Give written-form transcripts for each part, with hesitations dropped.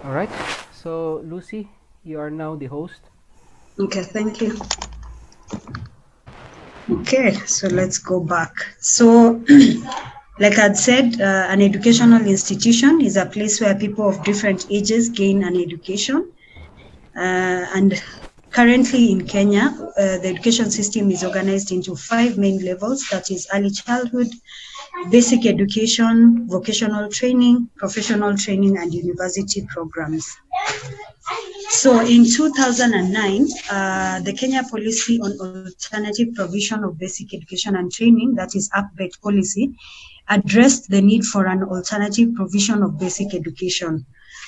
All right. So, Lucy, you are now the host. Okay, thank you. Okay, so let's go back. So, like I'd said, an educational institution is a place where people of different ages gain an education. And currently in Kenya, the education system is organized into 5 main levels, that is early childhood, basic education, vocational training, professional training, and university programs. So in 2009, the Kenya Policy on Alternative Provision of Basic Education and Training, that is APBET policy, addressed the need for an alternative provision of basic education,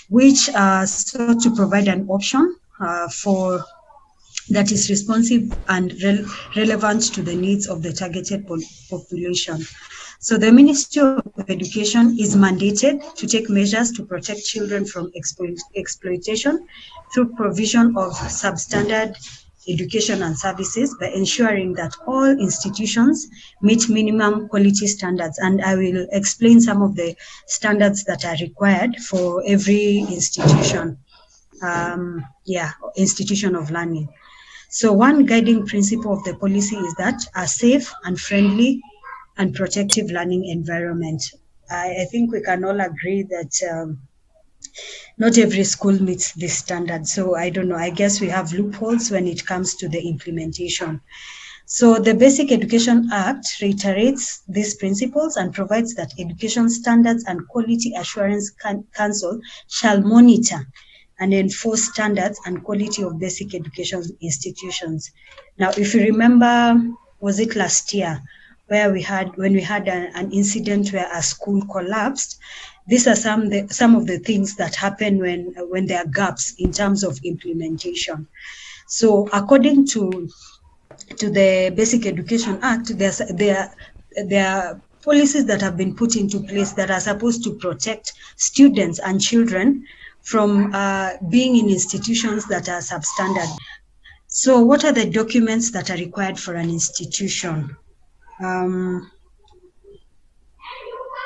which sought to provide an option for that is responsive and relevant to the needs of the targeted population. So the Ministry of Education is mandated to take measures to protect children from exploitation through provision of substandard education and services by ensuring that all institutions meet minimum quality standards. And I will explain some of the standards that are required for every institution, institution of learning. So one guiding principle of the policy is that a safe and friendly and protective learning environment. I think we can all agree that not every school meets this standard. So I don't know, I guess we have loopholes when it comes to the implementation. So the Basic Education Act reiterates these principles and provides that Education Standards and Quality Assurance Council shall monitor and enforce standards and quality of basic education institutions. Now, if you remember, was it last year, when we had an incident where a school collapsed? These are some of the things that happen when there are gaps in terms of implementation. So, according to the Basic Education Act, there are policies that have been put into place that are supposed to protect students and children from being in institutions that are substandard. So what are the documents that are required for an institution?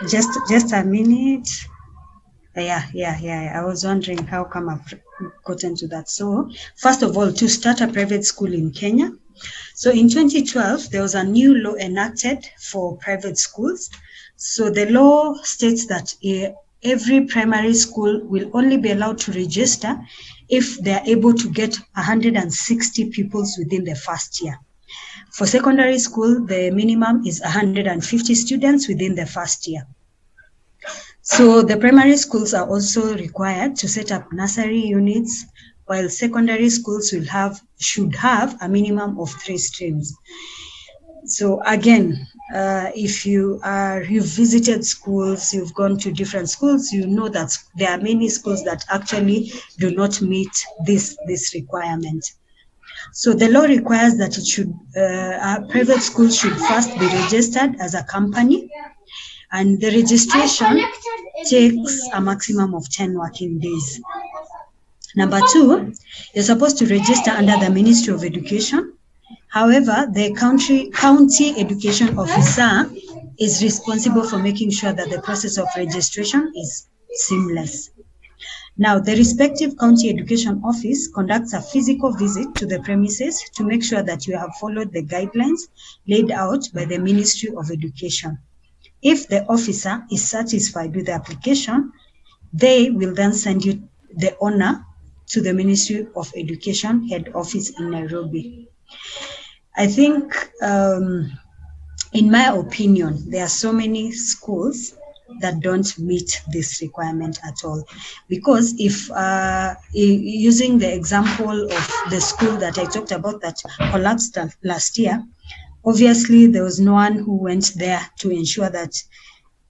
Just a minute. Yeah. I was wondering how come I've gotten to that. So first of all, to start a private school in Kenya. So in 2012, there was a new law enacted for private schools. So the law states that every primary school will only be allowed to register if they are able to get 160 pupils within the first year. For secondary school, the minimum is 150 students within the first year. So the primary schools are also required to set up nursery units, while secondary schools should have a minimum of 3 streams. So again, if you've visited schools, you've gone to different schools, you know that there are many schools that actually do not meet this requirement. So the law requires that a private school should first be registered as a company, and the registration takes a maximum of 10 working days. Number 2, you're supposed to register under the Ministry of Education. However, the county education officer is responsible for making sure that the process of registration is seamless. Now, the respective county education office conducts a physical visit to the premises to make sure that you have followed the guidelines laid out by the Ministry of Education. If the officer is satisfied with the application, they will then send you the owner to the Ministry of Education head office in Nairobi. I think, in my opinion, there are so many schools that don't meet this requirement at all. Because if, using the example of the school that I talked about that collapsed last year, obviously there was no one who went there to ensure that,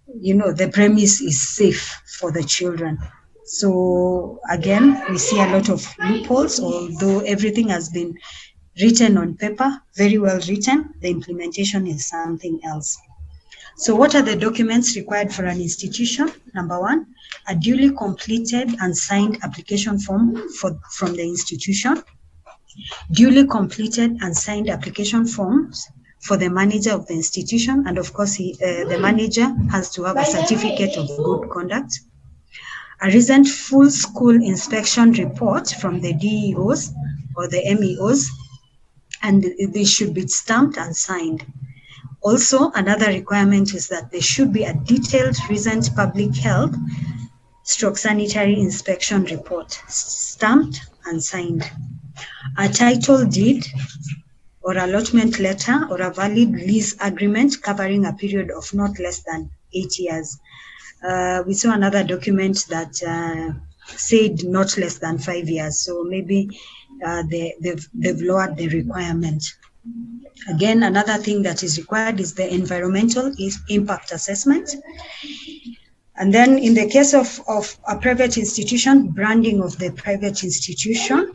the premise is safe for the children. So again, we see a lot of loopholes, although everything has been written on paper, very well written, the implementation is something else. So what are the documents required for an institution? Number 1, a duly completed and signed application form from the institution, duly completed and signed application forms for the manager of the institution, and of course the manager has to have a certificate of good conduct. a recent full school inspection report from the DEOs or the MEOs, and they should be stamped and signed. Also, another requirement is that there should be a detailed recent public health stroke sanitary inspection report, stamped and signed. A title deed or allotment letter or a valid lease agreement covering a period of not less than 8 years. We saw another document that said not less than 5 years, so maybe they've lowered the requirement. Again, another thing that is required is the environmental impact assessment. And then in the case of a private institution, branding of the private institution.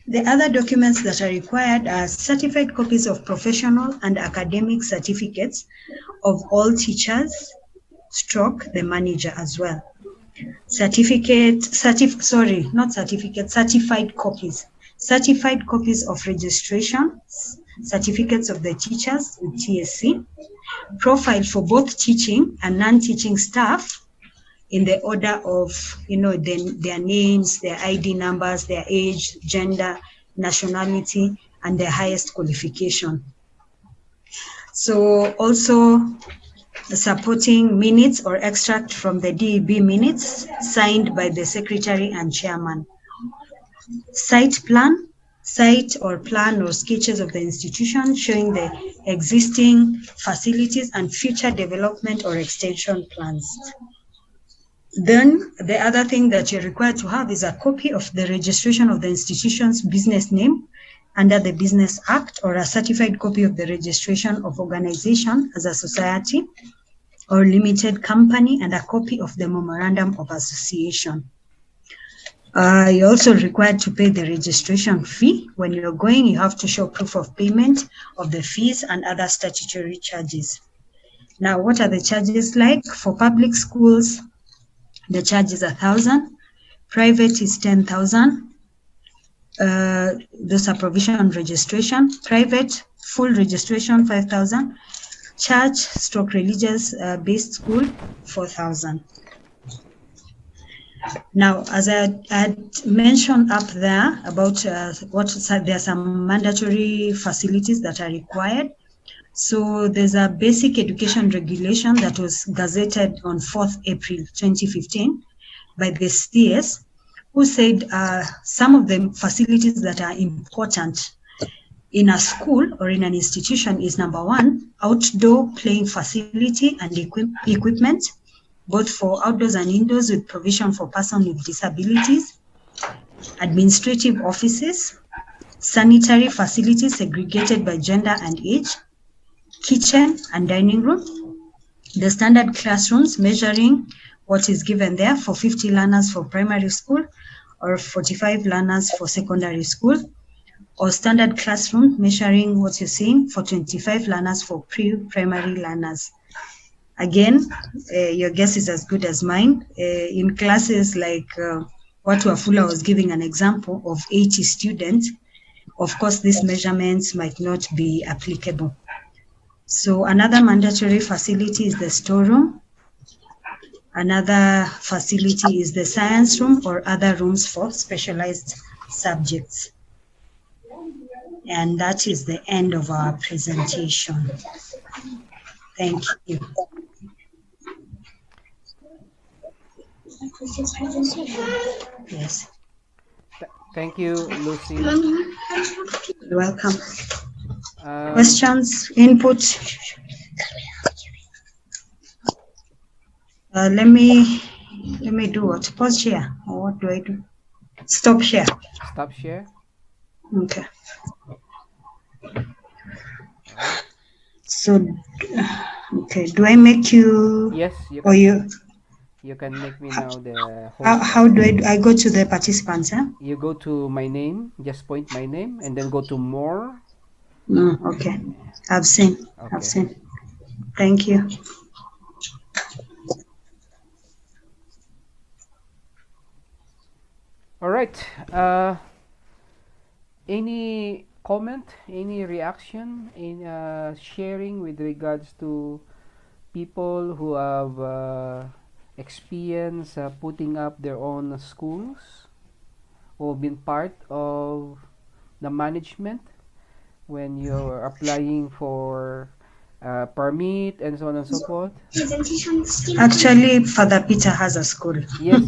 The other documents that are required are certified copies of professional and academic certificates of all teachers, stroke the manager as well. Certified copies. Certified copies of registration, certificates of the teachers with TSC, profile for both teaching and non-teaching staff in the order of, their names, their ID numbers, their age, gender, nationality, and their highest qualification. So also supporting minutes or extract from the DEB minutes signed by the secretary and chairman. Site or plan or sketches of the institution showing the existing facilities and future development or extension plans. Then the other thing that you're required to have is a copy of the registration of the institution's business name under the Business Act, or a certified copy of the registration of organization as a society or limited company, and a copy of the memorandum of association. You're also required to pay the registration fee. When you're going, you have to show proof of payment of the fees and other statutory charges. Now, what are the charges like? For public schools, the charge is 1,000. Private is 10,000. Those are provision registration. Private full registration 5,000. Church stroke religious based school 4,000. Now, as I had mentioned up there about there are some mandatory facilities that are required. So there's a basic education regulation that was gazetted on 4th April 2015 by the CS, who said some of the facilities that are important in a school or in an institution is, number one, outdoor playing facility and equipment, both for outdoors and indoors, with provision for persons with disabilities, administrative offices, sanitary facilities segregated by gender and age, kitchen and dining room, the standard classrooms measuring what is given there for 50 learners for primary school or 45 learners for secondary school, or standard classroom measuring what you're seeing for 25 learners for pre-primary learners. Again, your guess is as good as mine. In classes like Watu Wafula was giving an example of 80 students, of course, these measurements might not be applicable. So another mandatory facility is the storeroom. Another facility is the science room or other rooms for specialized subjects. And that is the end of our presentation. Thank you. Yes. Thank you, Lucy. You're welcome. Questions, input? Let me do what? Pause share, or what do I do? Stop share. Stop share. Okay. So, okay. Do I make you? Yes, you can. Or you? You can make me now the host. How do I go to the participants? Huh? You go to my name. Just point my name, and then go to more. Okay. I've seen. Okay. I've seen. Thank you. All right. Any comment, any reaction in sharing with regards to people who have experience putting up their own schools or been part of the management when you're applying for permit and so on and so forth? Actually, Father Peter has a school. Yes,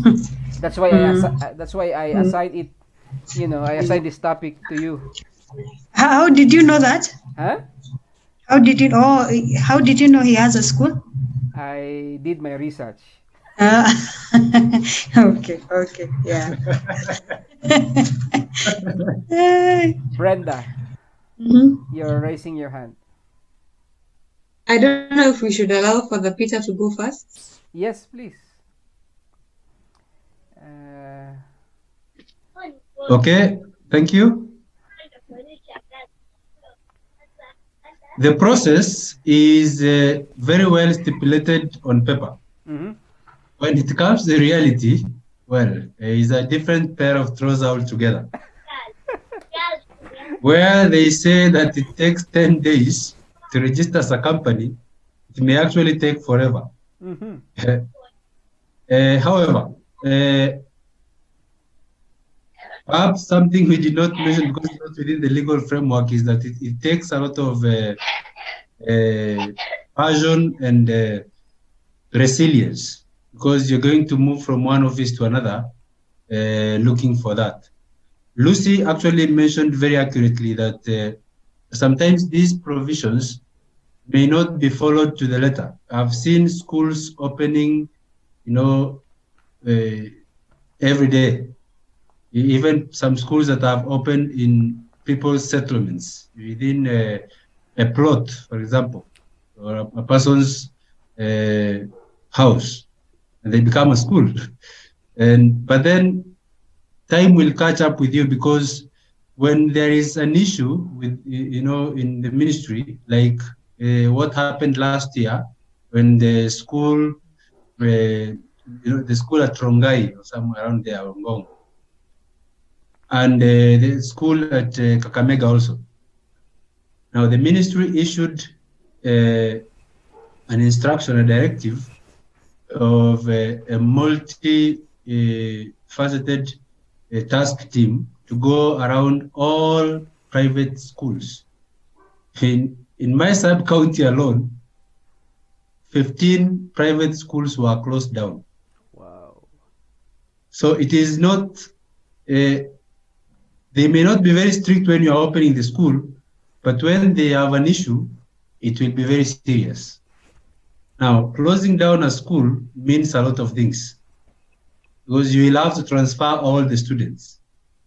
that's why Mm, that's why I mm. assigned it. I assigned this topic to you. How did you know that? Huh? How did you know he has a school? I did my research. Uh, okay, yeah. Brenda, Mhm. you're raising your hand. I don't know if we should allow Father Peter to go first. Yes, please. Uh, Okay, thank you. The process is very well stipulated on paper. mm-hmm. When it comes to reality, well, it's a different pair of trousers altogether. Where they say that it takes 10 days to register as a company, it may actually take forever. Mm-hmm. However, perhaps something we did not mention because it's not within the legal framework is that it takes a lot of passion and resilience because you're going to move from one office to another looking for that. Lucy actually mentioned very accurately that sometimes these provisions may not be followed to the letter. I've seen schools opening, every day. Even some schools that have opened in people's settlements within a plot, for example, or a person's house, and they become a school. But then time will catch up with you because when there is an issue with in the ministry, like what happened last year when the school, the school at Rongai or somewhere around there, Ngong, and the school at Kakamega also. Now the ministry issued an instruction, a directive of a multi-faceted task team to go around all private schools. In my sub-county alone, 15 private schools were closed down. Wow. So it is not, they may not be very strict when you are opening the school, but when they have an issue, it will be very serious. Now, closing down a school means a lot of things because you will have to transfer all the students.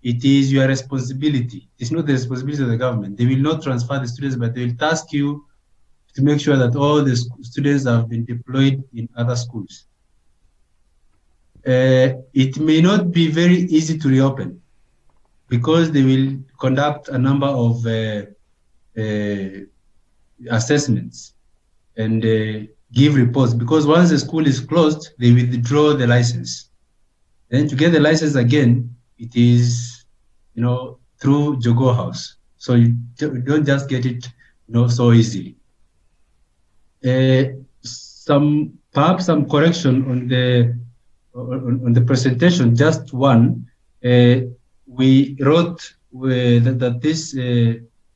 It is your responsibility. It's not the responsibility of the government. They will not transfer the students, but they will task you to make sure that all the students have been deployed in other schools. It may not be very easy to reopen because they will conduct a number of assessments and give reports, because once the school is closed, they withdraw the license. Then to get the license again, it is, through Jogo House. So you don't just get it, so easily. Perhaps some correction on the presentation, just one. We wrote that these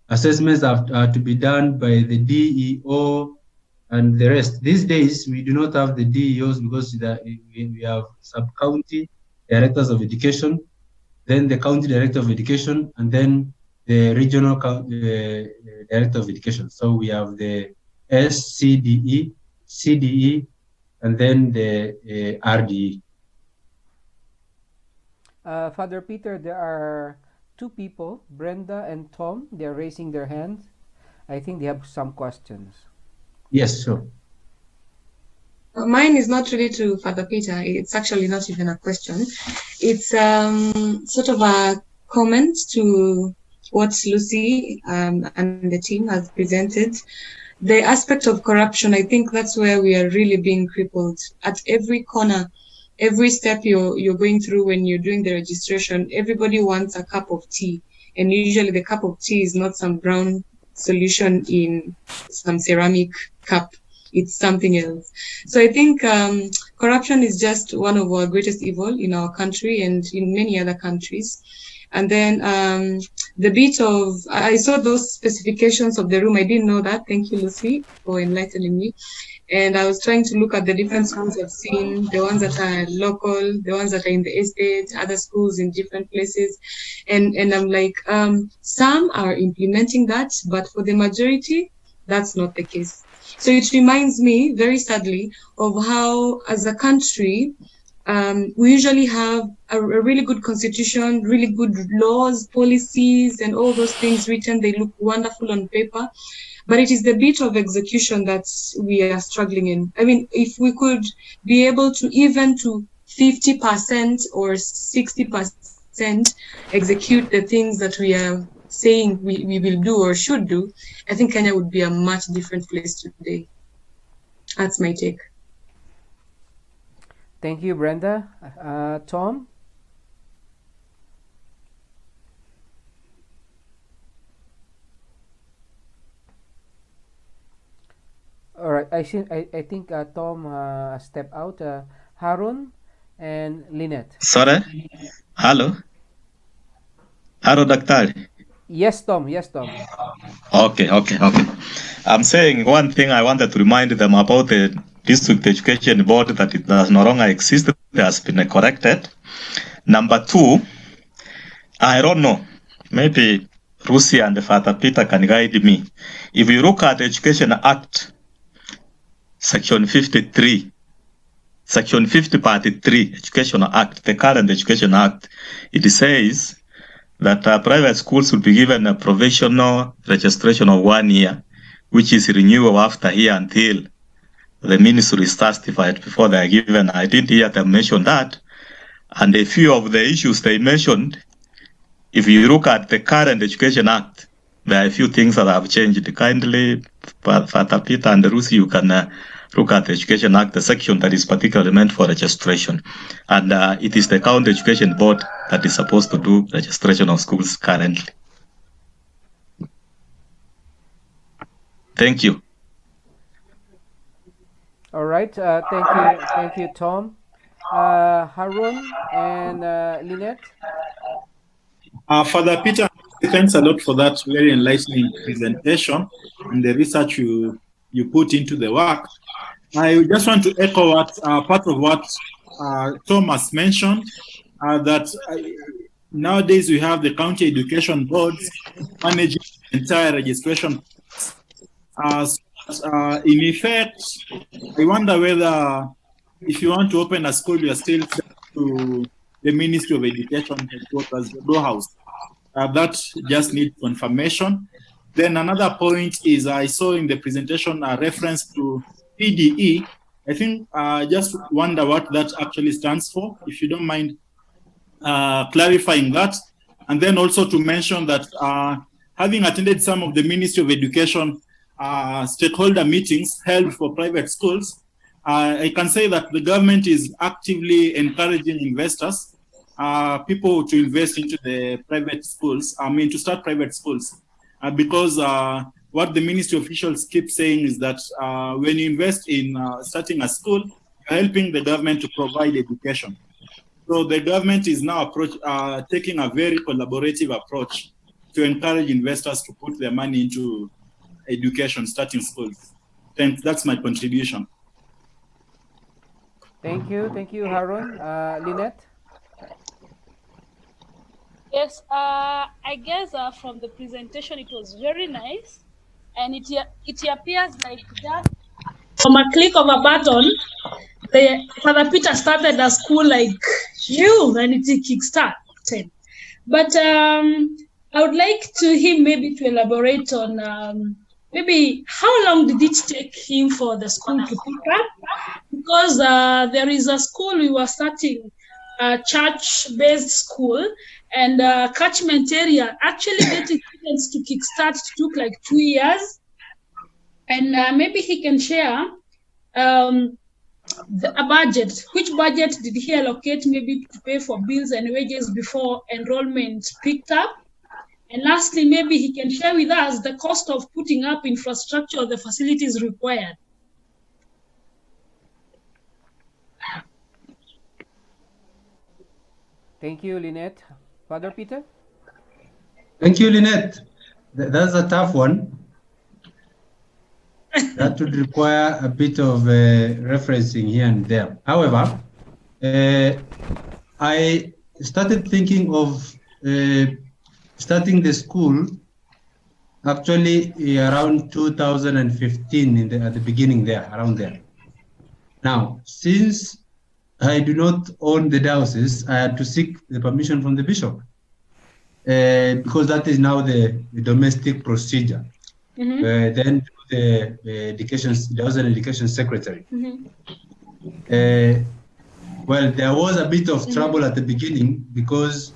assessments are to be done by the DEO and the rest. These days, we do not have the DEOs because we have sub-county directors of education, then the county director of education, and then the regional director of education. So we have the SCDE, CDE, and then the RDE. Father Peter, there are two people, Brenda and Tom. They're raising their hands. I think they have some questions. Yes, sure. Mine is not really to Father Peter. It's actually not even a question. It's sort of a comment to what Lucy and the team has presented. The aspect of corruption, I think that's where we are really being crippled. At every corner, every step you're going through when you're doing the registration, everybody wants a cup of tea. And usually the cup of tea is not some brown solution in some ceramic cup. it's something else. So I think corruption is just one of our greatest evil in our country and in many other countries. And then the bit of, I saw those specifications of the room. I didn't know that. Thank you, Lucy, for enlightening me. And I was trying to look at the different schools I've seen, the ones that are local, the ones that are in the estate, other schools in different places. And I'm like, some are implementing that, but for the majority, that's not the case. So it reminds me, very sadly, of how, as a country, we usually have a really good constitution, really good laws, policies, and all those things written. They look wonderful on paper, but it is the bit of execution that we are struggling in. I mean, if we could be able to even to 50% or 60% execute the things that we are saying we will do or should do, I think Kenya would be a much different place today. That's my take. Thank you, Brenda. Tom? All right. I think Tom stepped out. Harun and Lynette. Sorry? Hello? Hello, Doctor. Yes, Tom. Yes, Tom. Okay. I'm saying one thing I wanted to remind them about the District Education Board, that it does no longer exist. It has been corrected. Number two, I don't know, maybe Rusi and Father Peter can guide me. If you look at the Education Act, Section 53, Section 50, Part 3, Education Act, the current Education Act, it says that private schools will be given a provisional registration of 1 year, which is renewable after here until the ministry is certified before they are given. I didn't hear them mention that. And a few of the issues they mentioned, if you look at the current Education Act, there are a few things that have changed. Kindly, Father Peter and Rusi, you can look at the Education Act, the section that is particularly meant for registration. And it is the County Education Board that is supposed to do registration of schools currently. Thank you. All right. Thank you, Tom. Harun and Lynette. Father Peter, thanks a lot for that very enlightening presentation and the research you put into the work. I just want to echo what part of what Thomas mentioned, that nowadays we have the county education boards managing the entire registration. In effect, I wonder whether if you want to open a school, you are still to the Ministry of Education headquarters, the Law House. That just needs confirmation. Then another point is I saw in the presentation a reference to PDE. I think just wonder what that actually stands for, if you don't mind clarifying that. And then also to mention that having attended some of the Ministry of Education stakeholder meetings held for private schools, I can say that the government is actively encouraging investors, people to invest into the private schools, to start private schools. Because what the ministry officials keep saying is that when you invest in starting a school, you're helping the government to provide education. So the government is now taking a very collaborative approach to encourage investors to put their money into education, starting schools. Thanks. That's my contribution. Thank you, Harun. Lynette. Yes, I guess from the presentation it was very nice, and it appears like that from a click of a button, Father Peter started a school like you, and it kickstarted. But I would like him maybe to elaborate on maybe how long did it take him for the school to pick up? Because there is a school we were starting, a church-based school, and catchment area. Actually getting students to kickstart took like 2 years. And maybe he can share a budget. Which budget did he allocate maybe to pay for bills and wages before enrollment picked up? And lastly, maybe he can share with us the cost of putting up infrastructure, the facilities required. Thank you, Lynette. Father Peter? Thank you, Lynette. That's a tough one. That would require a bit of referencing here and there. However, I started thinking of starting the school actually around 2015 at the beginning there, around there. Now, since I do not own the diocese, I had to seek the permission from the bishop because that is now the domestic procedure. Then to the education secretary. Well, there was a bit of trouble at the beginning because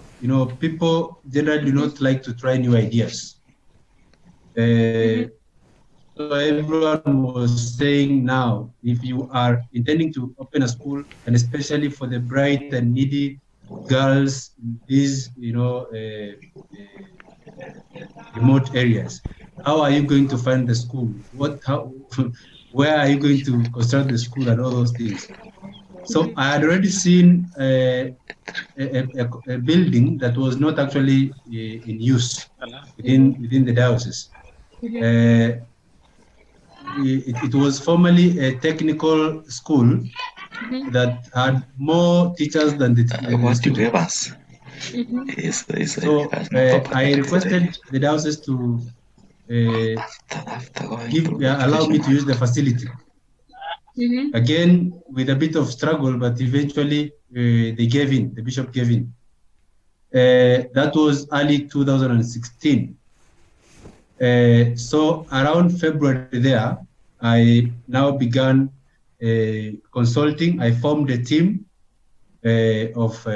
people generally do not like to try new ideas. So everyone was saying now, if you are intending to open a school, and especially for the bright and needy girls in these, remote areas, how are you going to find the school? Where are you going to construct the school and all those things? So I had already seen a building that was not actually in use within the diocese. It was formerly a technical school that had more teachers than the students. So I requested the diocese to allow me to use the facility. Again, with a bit of struggle, but eventually they gave in, the bishop gave in. That was early 2016. So around February there, I now began consulting. I formed a team of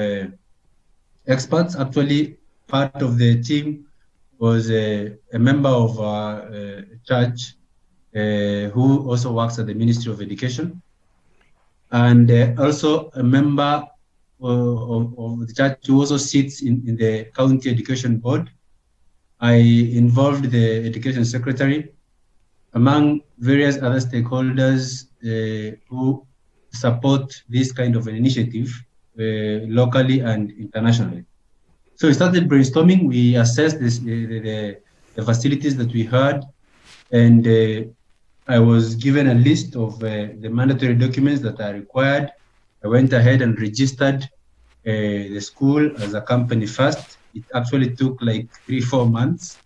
experts. Actually, part of the team was a member of our church who also works at the Ministry of Education, and also a member of the church who also sits in the County Education Board. I involved the Education Secretary, among various other stakeholders who support this kind of an initiative locally and internationally. So we started brainstorming. We assessed the facilities that we had, and I was given a list of the mandatory documents that are required. I went ahead and registered the school as a company first. It actually took like 3-4 months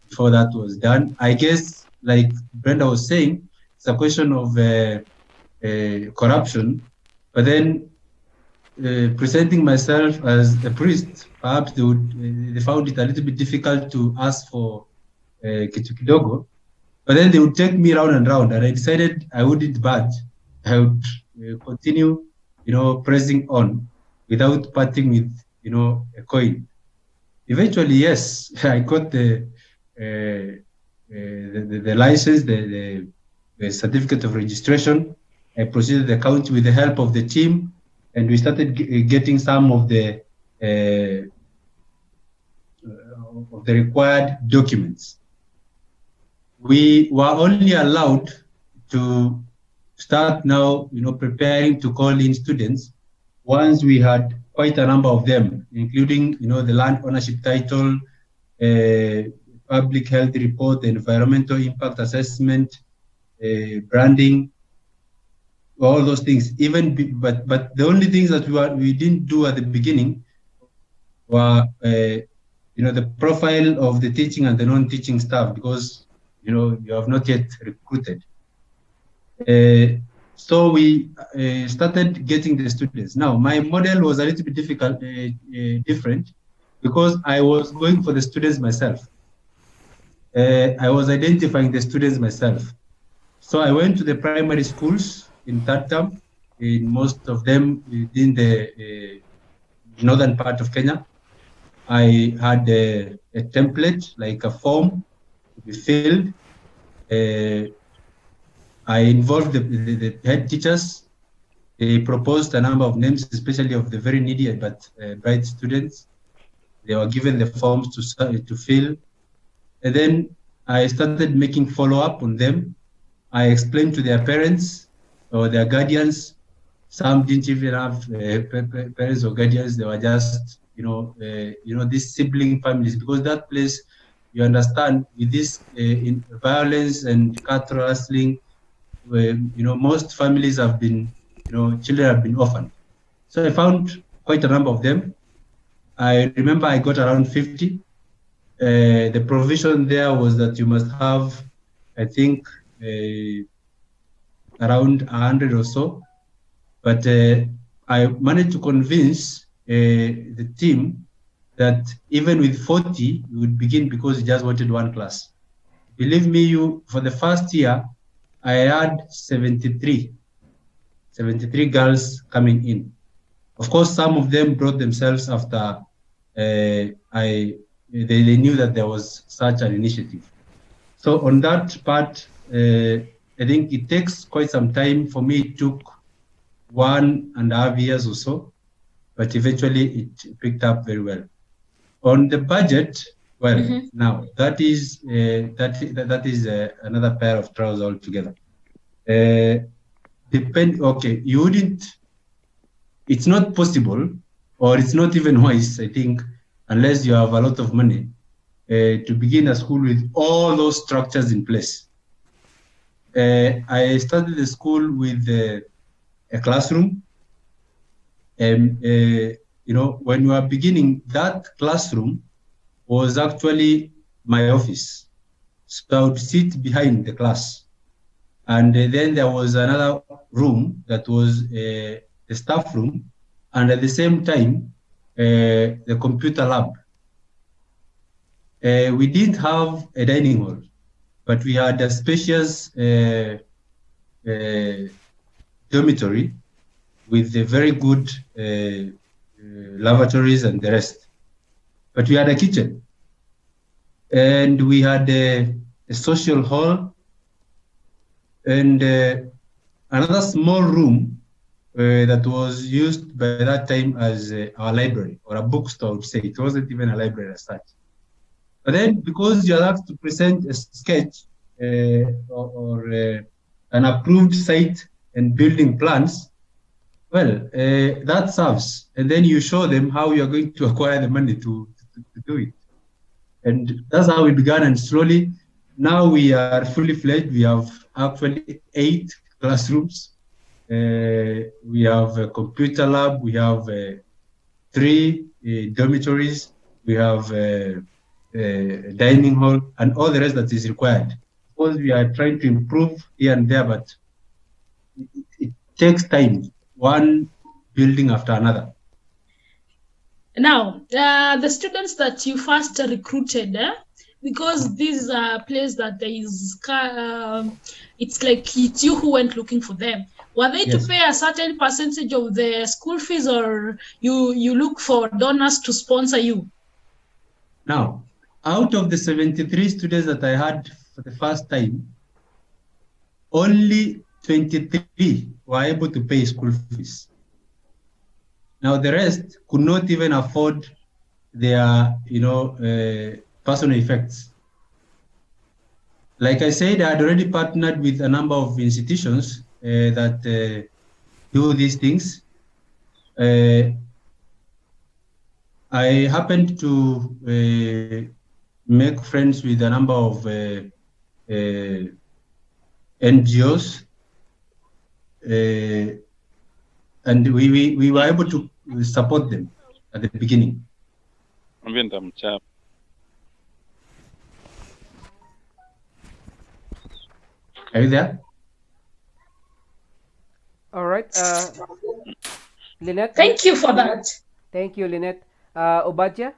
before that was done. I guess, like Brenda was saying, it's a question of corruption, but then presenting myself as a priest, perhaps they found it a little bit difficult to ask for kitu kidogo, but then they would take me round and round, and I decided I wouldn't budge. I would continue, pressing on without parting with, a coin. Eventually, yes, I got the license, the certificate of registration. I proceeded the county with the help of the team, and we started getting some of the required documents. We were only allowed to start now, preparing to call in students once we had quite a number of them, including, the land ownership title, public health report, the environmental impact assessment, branding, all those things. But the only things that we didn't do at the beginning were, the profile of the teaching and the non-teaching staff, because you have not yet recruited. So we started getting the students. Now, my model was a little bit different, because I was going for the students myself. I was identifying the students myself. So I went to the primary schools in third term, in most of them within the northern part of Kenya. I had a template, like a form to be filled. I involved the head teachers. They proposed a number of names, especially of the very needy but bright students. They were given the forms to fill. And then I started making follow-up on them. I explained to their parents or their guardians. Some didn't even have parents or guardians. They were just, these sibling families, because that place, you understand, with this in violence and cattle rustling, where most families have been, children have been orphaned. So I found quite a number of them. I remember I got around 50. The provision there was that you must have, I think, around 100 or so. But I managed to convince the team that even with 40, we would begin, because we just wanted one class. Believe me, for the first year, I had 73 girls coming in. Of course, some of them brought themselves after they knew that there was such an initiative. So on that part, I think it takes quite some time. For me, it took 1.5 years or so, but eventually it picked up very well. On the budget, well, now that is another pair of trousers altogether. It's not possible, or it's not even wise, I think, unless you have a lot of money, to begin a school with all those structures in place. I started the school with a classroom. When we were beginning, that classroom was actually my office. So I would sit behind the class. And then there was another room that was the staff room, and at the same time, the computer lab. We didn't have a dining hall, but we had a spacious dormitory with a very good lavatories and the rest. But we had a kitchen, and we had a social hall, and another small room that was used by that time as our library, or a bookstore, I would say. It wasn't even a library as such. But then, because you're asked to present a sketch or an approved site and building plans, well, that serves. And then you show them how you're going to acquire the money to do it. And that's how we began. And slowly, now we are fully fledged. We have actually 8 classrooms. We have a computer lab. We have 3 dormitories. We have a dining hall, and all the rest that is required. Of course, we are trying to improve here and there, but it takes time, one building after another. Now, the students that you first recruited, because this is a place that there is, it's like it's you who went looking for them. Were they to pay a certain percentage of the school fees, or you look for donors to sponsor you? Now, out of the 73 students that I had for the first time, only 23 were able to pay school fees. Now, the rest could not even afford their, personal effects. Like I said, I had already partnered with a number of institutions that do these things. I happened to make friends with a number of NGOs, and we were able to support them at the beginning. Are you there? All right. Lynette? Thank you for that. Thank you, Lynette. Obadja?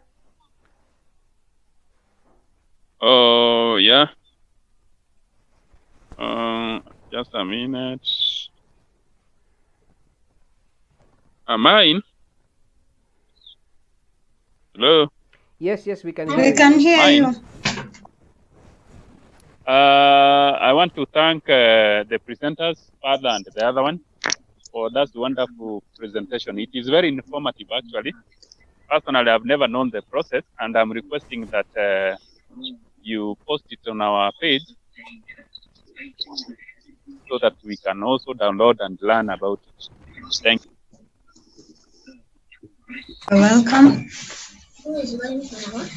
Oh, yeah. Just a minute. Mine? Hello? Yes, we can hear We you. can hear you. I want to thank the presenters, Father and the other one, for that wonderful presentation. It is very informative, actually. Personally, I've never known the process, and I'm requesting that you post it on our page so that we can also download and learn about it. Thank you. Welcome.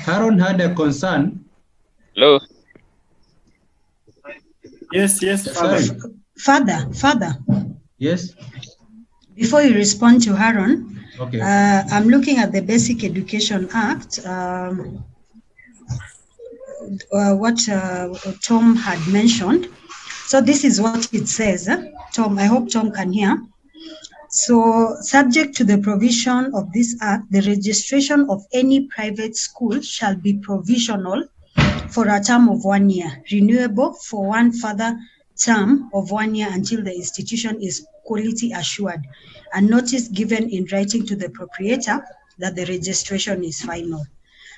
Aaron had a concern. Hello. Yes, Father. Sorry. Father. Yes. Before you respond to Haron, Okay. I'm looking at the Basic Education Act. What Tom had mentioned. So this is what it says. Tom, I hope Tom can hear. So, subject to the provision of this act, the registration of any private school shall be provisional for a term of 1 year, renewable for one further term of 1 year until the institution is quality assured, and notice given in writing to the proprietor that the registration is final.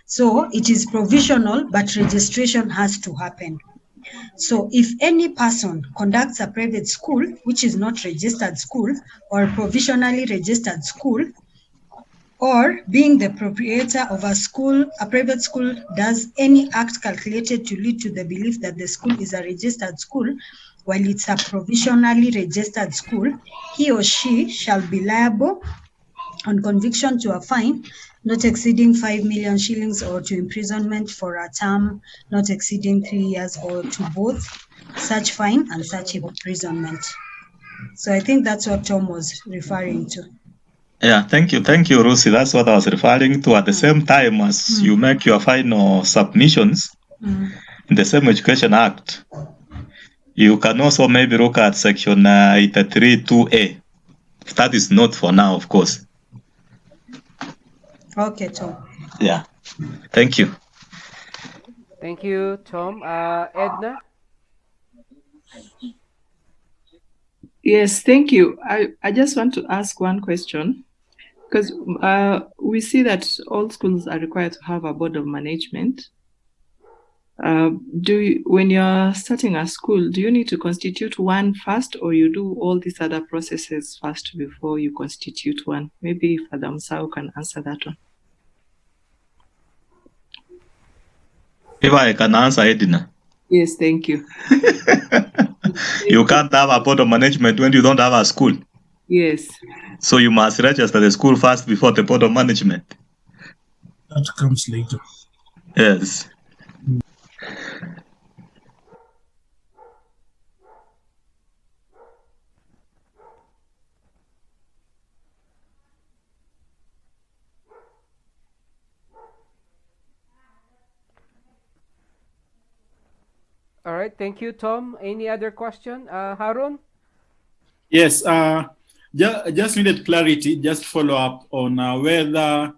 So it is provisional, but registration has to happen. So if any person conducts a private school, which is not registered school or provisionally registered school, or being the proprietor of a school, a private school, does any act calculated to lead to the belief that the school is a registered school, while it's a provisionally registered school, he or she shall be liable on conviction to a fine not exceeding 5 million shillings or to imprisonment for a term not exceeding 3 years or to both such fine and such imprisonment. So I think that's what Tom was referring to. Yeah, thank you, Rusi. That's what I was referring to. At the same time as you make your final submissions in the same Education Act, you can also maybe look at section 83(2)(a). That is not for now, of course. Okay, Tom. Yeah. Thank you. Thank you, Tom. Edna? Yes, thank you. I just want to ask one question, because we see that all schools are required to have a board of management. When you're starting a school, do you need to constitute one first, or you do all these other processes first before you constitute one? Maybe Father Msao can answer that one. If I can answer, Edna. Yes, thank you. You can't have a board of management when you don't have a school. Yes. So you must register the school first before the board of management. That comes later. Yes. All right, thank you, Tom. Any other question? Harun? Yes, just needed clarity, just follow up on whether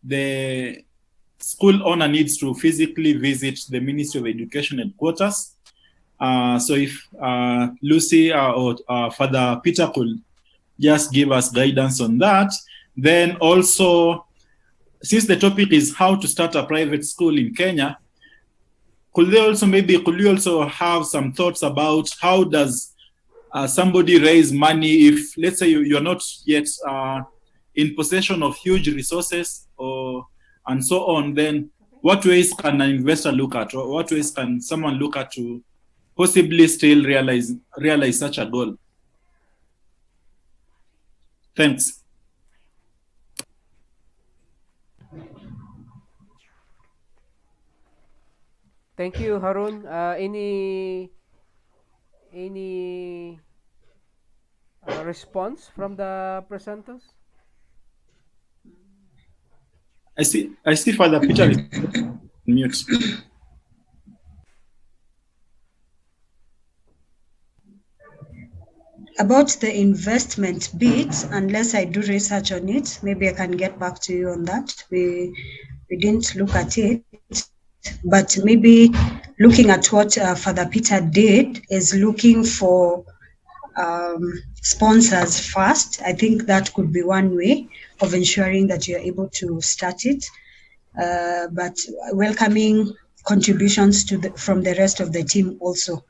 the school owner needs to physically visit the Ministry of Education headquarters. So if Lucy or Father Peter could just give us guidance on that. Then also, since the topic is how to start a private school in Kenya, could you also have some thoughts about how does somebody raise money if, let's say, you're not yet in possession of huge resources and so on? Then what ways can an investor look at, or what ways can someone look at to possibly still realize such a goal? Thanks. Thank you, Harun. Any response from the presenters? I see Father Peter is mute. About the investment bit, unless I do research on it, maybe I can get back to you on that. We didn't look at it, but maybe looking at what Father Peter did is looking for sponsors first. I think that could be one way of ensuring that you're able to start it, but welcoming contributions from the rest of the team also,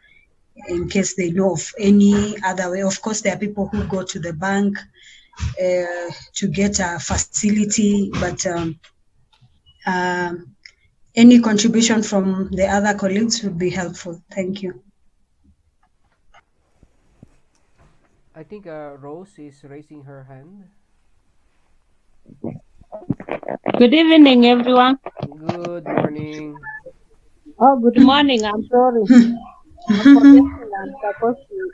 in case they know of any other way. Of course, there are people who go to the bank to get a facility, but any contribution from the other colleagues would be helpful. Thank you. I think Rose is raising her hand. Good evening, everyone. Good morning. Oh, good morning. I'm sorry. I'm forgetting I'm supposed to.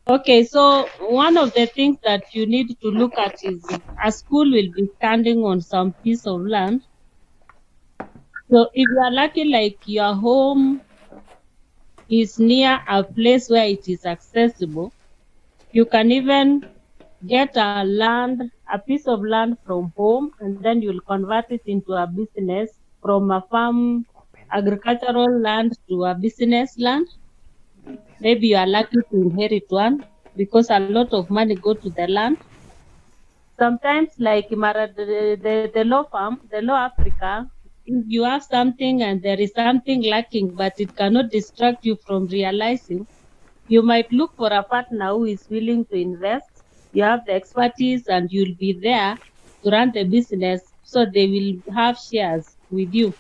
Okay, so one of the things that you need to look at is a school will be standing on some piece of land. So if you are lucky, like your home is near a place where it is accessible, you can even get a piece of land from home, and then you'll convert it into a business from a farm, agricultural land to a business land. Maybe you are lucky to inherit one because a lot of money go to the land. Sometimes, like the law farm, the law Africa, if you have something and there is something lacking, but it cannot distract you from realizing, you might look for a partner who is willing to invest. You have the expertise and you'll be there to run the business, so they will have shares with you.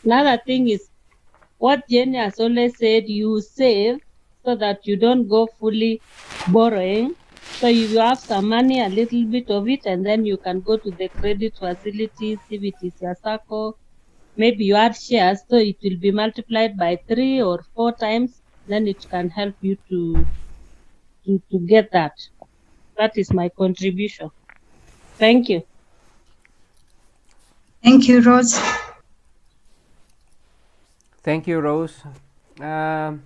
Another thing is what Jenny has always said, you save so that you don't go fully borrowing. So you have some money, a little bit of it, and then you can go to the credit facilities if it is your circle. Maybe you add shares, so it will be multiplied by 3 or 4 times. Then it can help you to get that. That is my contribution. Thank you. Thank you, Rose. Thank you, Rose. Um,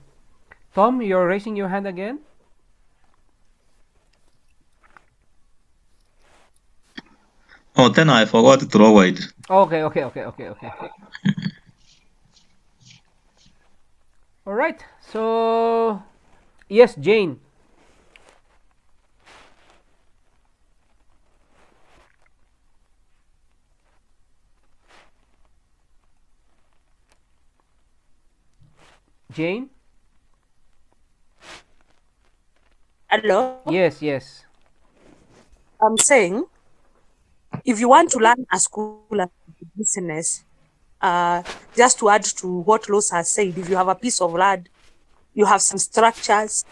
Tom, you're raising your hand again? Oh, then I forgot to throw it. Okay. All right. So, yes, Jane. Jane? Hello. Yes. I'm saying if you want to learn a school and business, just to add to what Los has said, if you have a piece of land, you have some structures,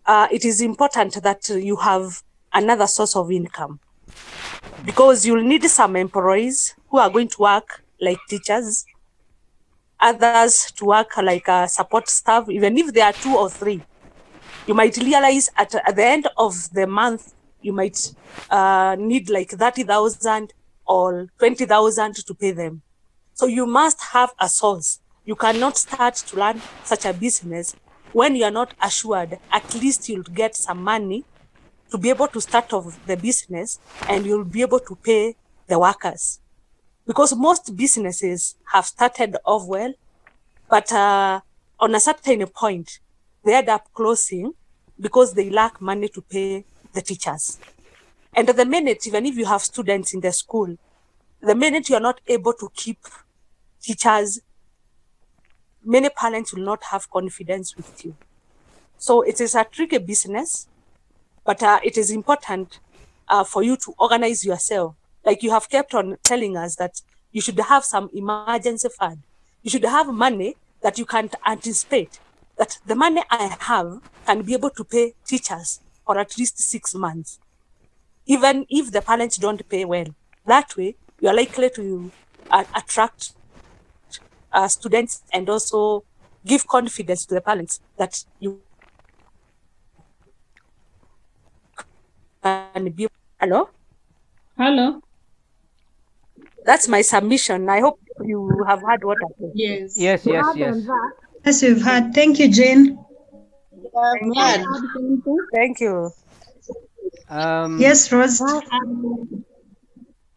it is important that you have another source of income, because you'll need some employees who are going to work like teachers, others to work like support staff. Even if there are 2 or 3, you might realize at the end of the month, you might need like 30,000 or 20,000 to pay them. So you must have a source. You cannot start to run such a business when you are not assured at least you'll get some money to be able to start off the business, and you'll be able to pay the workers. Because most businesses have started off well, but on a certain point, they end up closing because they lack money to pay the teachers. And the minute, even if you have students in the school, the minute you're not able to keep teachers, many parents will not have confidence with you. So it is a tricky business, but it is important for you to organize yourself. Like you have kept on telling us that you should have some emergency fund. You should have money that you can anticipate, that the money I have can be able to pay teachers for at least 6 months, even if the parents don't pay well. That way, you are likely to attract students and also give confidence to the parents that you can be. Hello? That's my submission. I hope you have heard what I said. Yes. Yes. Yes, we've heard. Thank you, Jane. Thank you. Yes, Rose.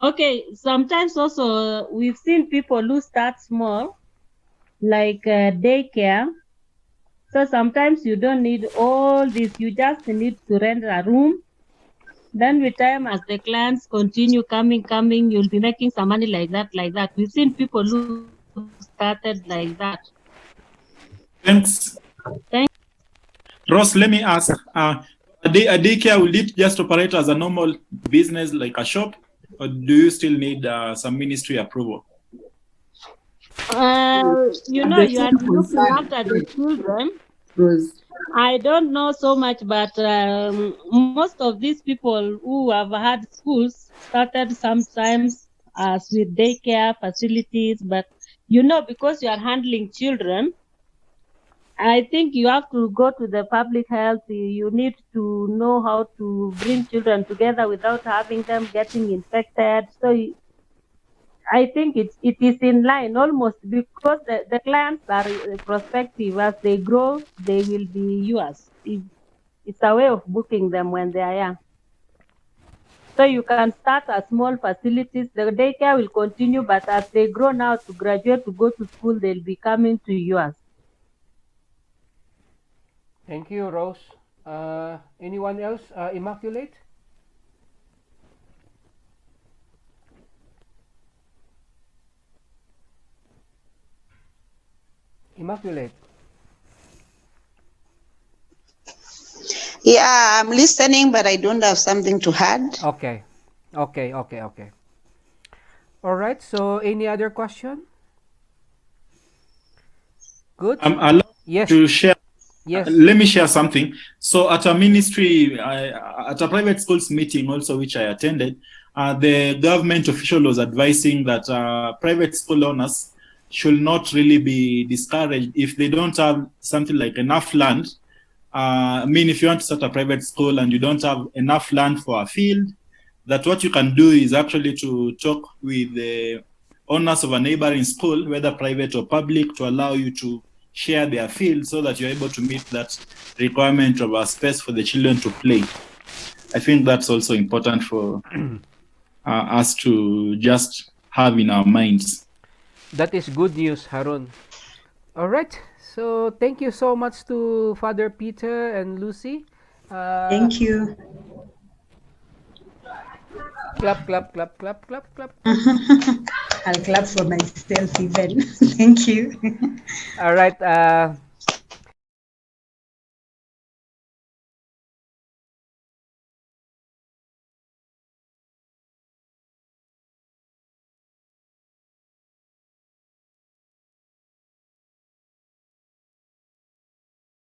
Okay, sometimes also we've seen people who start small, like daycare. So sometimes you don't need all this, you just need to rent a room. Then with time, as the clients continue coming, you'll be making some money like that. We've seen people who started like that. Thanks. Ross, let me ask, a daycare, will it just operate as a normal business like a shop, or do you still need some ministry approval? You are looking after the children. I don't know so much, but most of these people who have had schools started sometimes as with daycare facilities, but you know, because you are handling children, I think you have to go to the public health. You need to know how to bring children together without having them getting infected. So I think it is in line almost, because the clients are prospective. As they grow, they will be yours. It's a way of booking them when they are young. So you can start at small facilities. The daycare will continue, but as they grow now to graduate to go to school, they'll be coming to yours. Thank you, Rose. Anyone else? Immaculate? Immaculate. Yeah, I'm listening, but I don't have something to add. Okay. All right. So, any other question? Good. I'm allowed Yes. to share. Yes. Let me share something. So at a ministry, at a private schools meeting also, which I attended, the government official was advising that private school owners should not really be discouraged if they don't have something like enough land. I mean, if you want to start a private school and you don't have enough land for a field, that what you can do is actually to talk with the owners of a neighboring school, whether private or public, to allow you to share their field so that you're able to meet that requirement of a space for the children to play. I think that's also important for us to just have in our minds. That is good news, Harun. All right. So, thank you so much to Father Peter and Lucy. Thank you. Clap. I'll clap for myself even. Thank you. All right.